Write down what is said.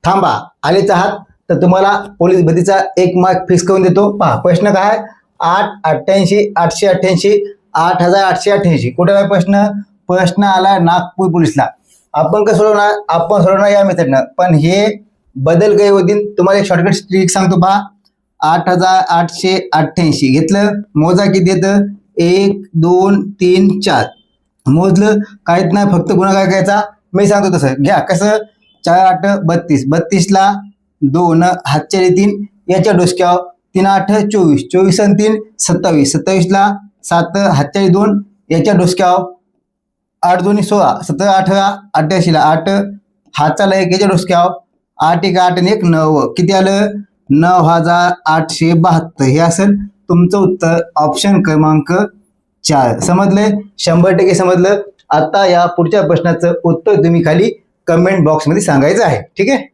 थांबा, आलेच आहात तर तुम्हाला पोलीस भरतीचा 1 मार्क फिक्स करून देतो. पहा प्रश्न काय आहे, 888 888 8888. कुठे आहे प्रश्न? प्रश्न आला नागपूर पोलीसला. आपण कसं सोडवणार? आपण सोडवणार या मेथडनं, पण हे बदल काही होतील. तुम्हाला एक शॉर्टकट ट्रिक सांगतो पहा. 8888 घेतलं, मोजा किती येतं? 1 2 3 4. मोजलं, काहीच नाही, फक्त गुणाकार करायचा. मी सांगतो तसं घ्या. कसं? 4 8 32, 32 ला 2 हातच्या 3 याच्या डोसक्यावर, 3 8 24, 24 आणि 3 27, 27 ला 7 हातच्या 2 याच्या डोसक्यावर, 8 2 16, 17 18 88 ला 8 हाताला 1 याच्या डोसक्यावर, 8 1 8 आणि 1 9. किती आलं? 9872. हे असेल तुमचं उत्तर, ऑप्शन क्रमांक 4. समजलंय? 100% समजलं. आता या पुढच्या प्रश्नाचं उत्तर तुम्ही खाली कमेंट बॉक्समध्ये सांगायचं आहे. ठीक आहे.